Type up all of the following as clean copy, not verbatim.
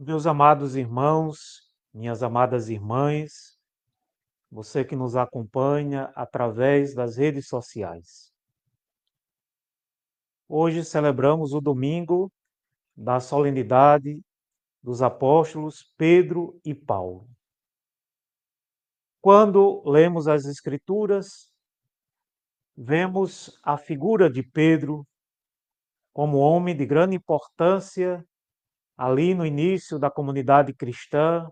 Meus amados irmãos, minhas amadas irmãs, você que nos acompanha através das redes sociais. Hoje celebramos o domingo da solenidade dos apóstolos Pedro e Paulo. Quando lemos as Escrituras, vemos a figura de Pedro como homem de grande importância ali no início da comunidade cristã,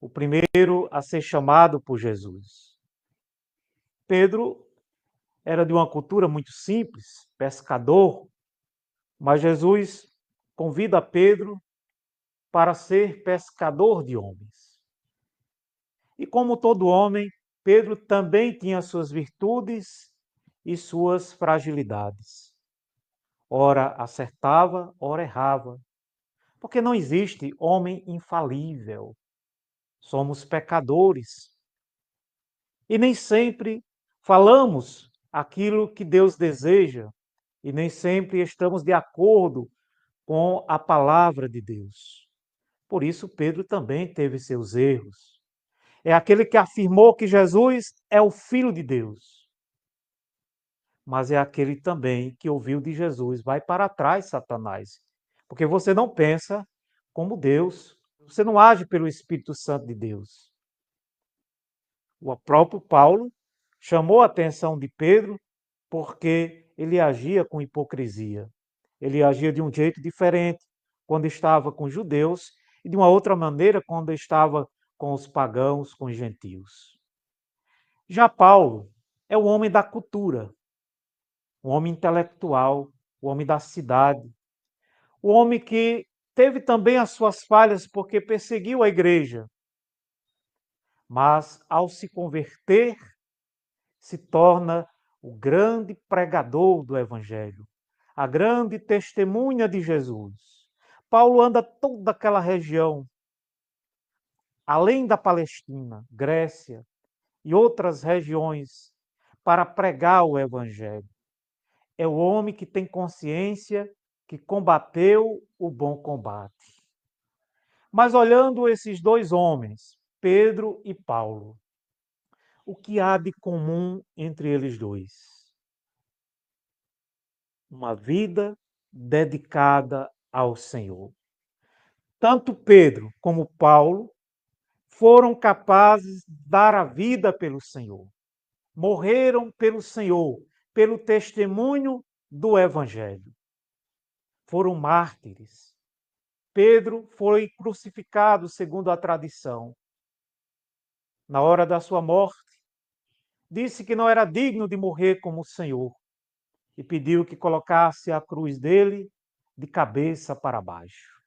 o primeiro a ser chamado por Jesus. Pedro era de uma cultura muito simples, pescador, mas Jesus convida Pedro para ser pescador de homens. E como todo homem, Pedro também tinha suas virtudes e suas fragilidades. Ora acertava, ora errava, porque não existe homem infalível. Somos pecadores e nem sempre falamos aquilo que Deus deseja e nem sempre estamos de acordo com a palavra de Deus. Por isso, Pedro também teve seus erros. É aquele que afirmou que Jesus é o Filho de Deus. Mas é aquele também que ouviu de Jesus: vai para trás, Satanás, porque você não pensa como Deus, você não age pelo Espírito Santo de Deus. O próprio Paulo chamou a atenção de Pedro porque ele agia com hipocrisia. Ele agia de um jeito diferente quando estava com os judeus e de uma outra maneira quando estava com os pagãos, com os gentios. Já Paulo é o homem da cultura, o homem intelectual, o homem da cidade, o homem que teve também as suas falhas porque perseguiu a igreja, mas ao se converter, se torna o grande pregador do evangelho, a grande testemunha de Jesus. Paulo anda toda aquela região, além da Palestina, Grécia e outras regiões, para pregar o evangelho. É o homem que tem consciência que combateu o bom combate. Mas olhando esses dois homens, Pedro e Paulo, o que há de comum entre eles dois? Uma vida dedicada ao Senhor. Tanto Pedro como Paulo foram capazes de dar a vida pelo Senhor. Morreram pelo Senhor, pelo testemunho do Evangelho. Foram mártires. Pedro foi crucificado segundo a tradição. Na hora da sua morte, disse que não era digno de morrer como o Senhor e pediu que colocasse a cruz dele de cabeça para baixo.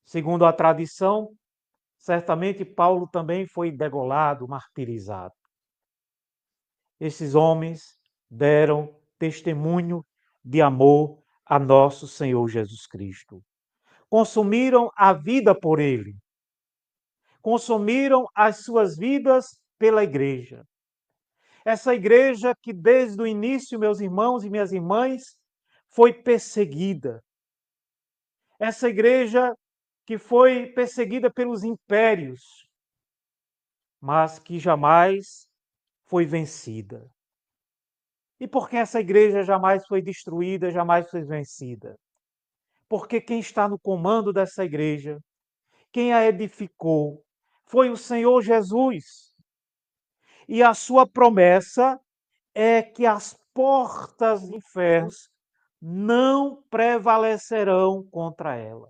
Segundo a tradição, certamente Paulo também foi degolado, martirizado. Esses homens deram testemunho de amor a nosso Senhor Jesus Cristo. Consumiram a vida por ele. Consumiram as suas vidas pela igreja. Essa igreja que desde o início, meus irmãos e minhas irmãs, foi perseguida. Essa igreja que foi perseguida pelos impérios, mas que jamais foi vencida. E por que essa igreja jamais foi destruída, jamais foi vencida? Porque quem está no comando dessa igreja, quem a edificou, foi o Senhor Jesus. E a sua promessa é que as portas do inferno não prevalecerão contra ela.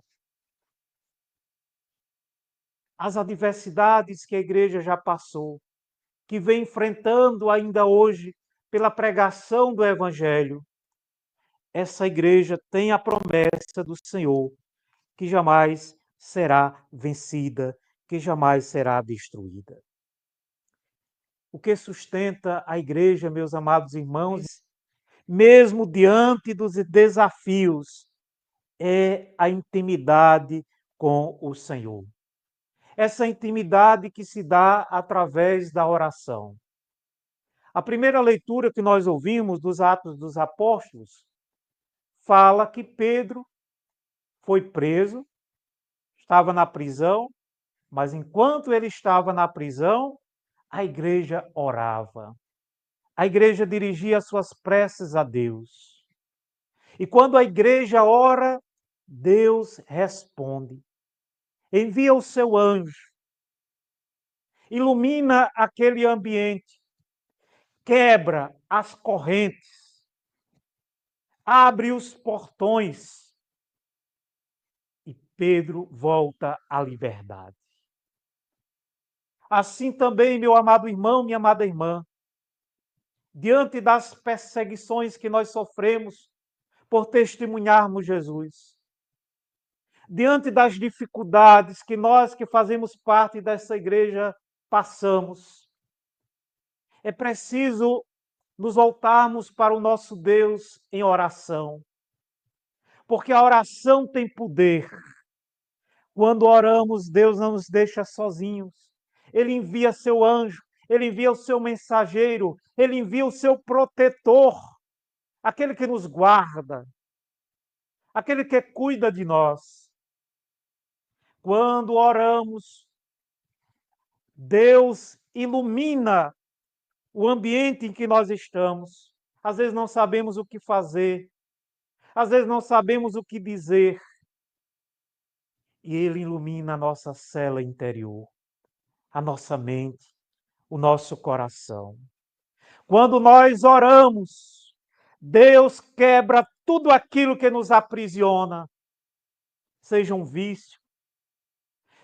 As adversidades que a igreja já passou, que vem enfrentando ainda hoje pela pregação do evangelho, essa igreja tem a promessa do Senhor que jamais será vencida, que jamais será destruída. O que sustenta a igreja, meus amados irmãos, mesmo diante dos desafios, é a intimidade com o Senhor. Essa intimidade que se dá através da oração. A primeira leitura que nós ouvimos dos Atos dos Apóstolos fala que Pedro foi preso estava na prisão, mas enquanto ele estava na prisão, a igreja orava. A igreja dirigia as suas preces a Deus. E quando a igreja ora, Deus responde. Envia o seu anjo, ilumina aquele ambiente, quebra as correntes, abre os portões e Pedro volta à liberdade. Assim também, meu amado irmão, minha amada irmã, diante das perseguições que nós sofremos por testemunharmos Jesus, diante das dificuldades que nós que fazemos parte dessa igreja passamos, é preciso nos voltarmos para o nosso Deus em oração, porque a oração tem poder. Quando oramos, Deus não nos deixa sozinhos. Ele envia seu anjo, ele envia o seu mensageiro, ele envia o seu protetor, aquele que nos guarda, aquele que cuida de nós. Quando oramos, Deus ilumina o ambiente em que nós estamos. Às vezes não sabemos o que fazer, às vezes não sabemos o que dizer. E Ele ilumina a nossa cela interior, a nossa mente, o nosso coração. Quando nós oramos, Deus quebra tudo aquilo que nos aprisiona, seja um vício,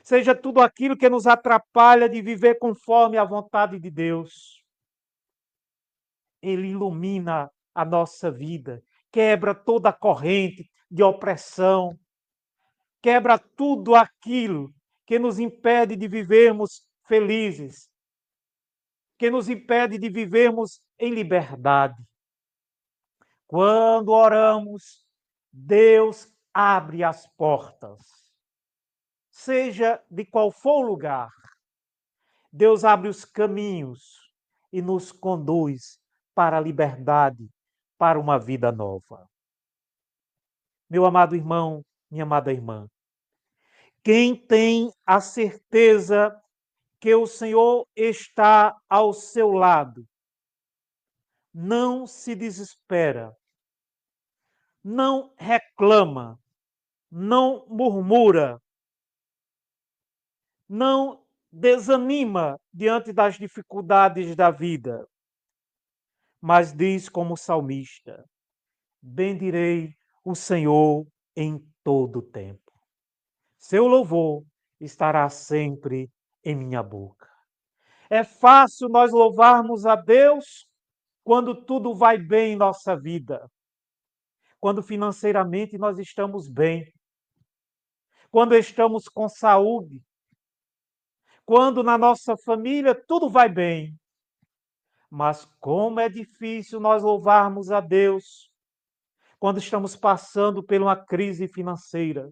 seja tudo aquilo que nos atrapalha de viver conforme a vontade de Deus. Ele ilumina a nossa vida, quebra toda a corrente de opressão, quebra tudo aquilo que nos impede de vivermos felizes, que nos impede de vivermos em liberdade. Quando oramos, Deus abre as portas. Seja de qual for o lugar, Deus abre os caminhos e nos conduz para a liberdade, para uma vida nova. Meu amado irmão, minha amada irmã, quem tem a certeza que o Senhor está ao seu lado, não se desespera, não reclama, não murmura, não desanima diante das dificuldades da vida, mas diz como o salmista: bendirei o Senhor em todo o tempo. Seu louvor estará sempre em minha boca. É fácil nós louvarmos a Deus quando tudo vai bem em nossa vida, quando financeiramente nós estamos bem, quando estamos com saúde, quando na nossa família tudo vai bem. Mas como é difícil nós louvarmos a Deus quando estamos passando por uma crise financeira,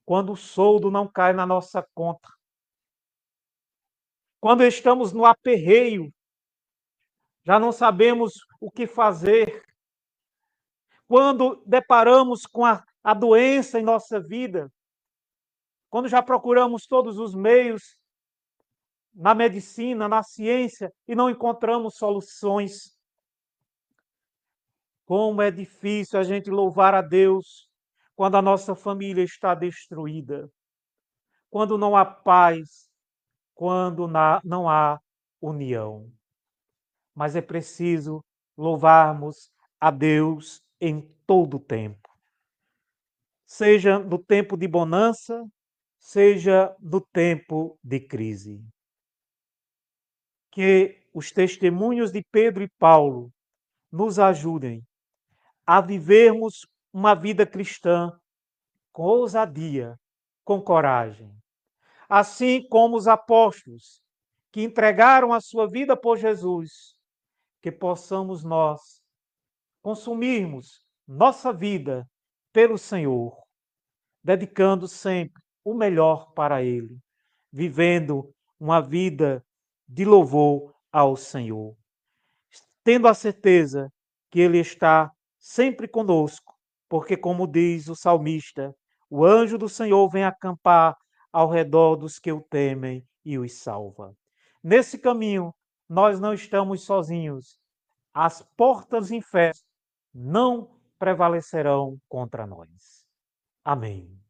quando o soldo não cai na nossa conta, quando estamos no aperreio, já não sabemos o que fazer, quando deparamos com a doença em nossa vida, quando já procuramos todos os meios na medicina, na ciência e não encontramos soluções. Como é difícil a gente louvar a Deus quando a nossa família está destruída, quando não há paz, quando não há união. Mas é preciso louvarmos a Deus em todo o tempo. Seja no tempo de bonança, seja no tempo de crise. Que os testemunhos de Pedro e Paulo nos ajudem a vivermos uma vida cristã com ousadia, com coragem. Assim como os apóstolos que entregaram a sua vida por Jesus, que possamos nós consumirmos nossa vida pelo Senhor, dedicando sempre o melhor para Ele, vivendo uma vida de louvor ao Senhor, tendo a certeza que Ele está sempre conosco, porque, como diz o salmista, o anjo do Senhor vem acampar ao redor dos que o temem e os salva. Nesse caminho, nós não estamos sozinhos. As portas do inferno não prevalecerão contra nós. Amém.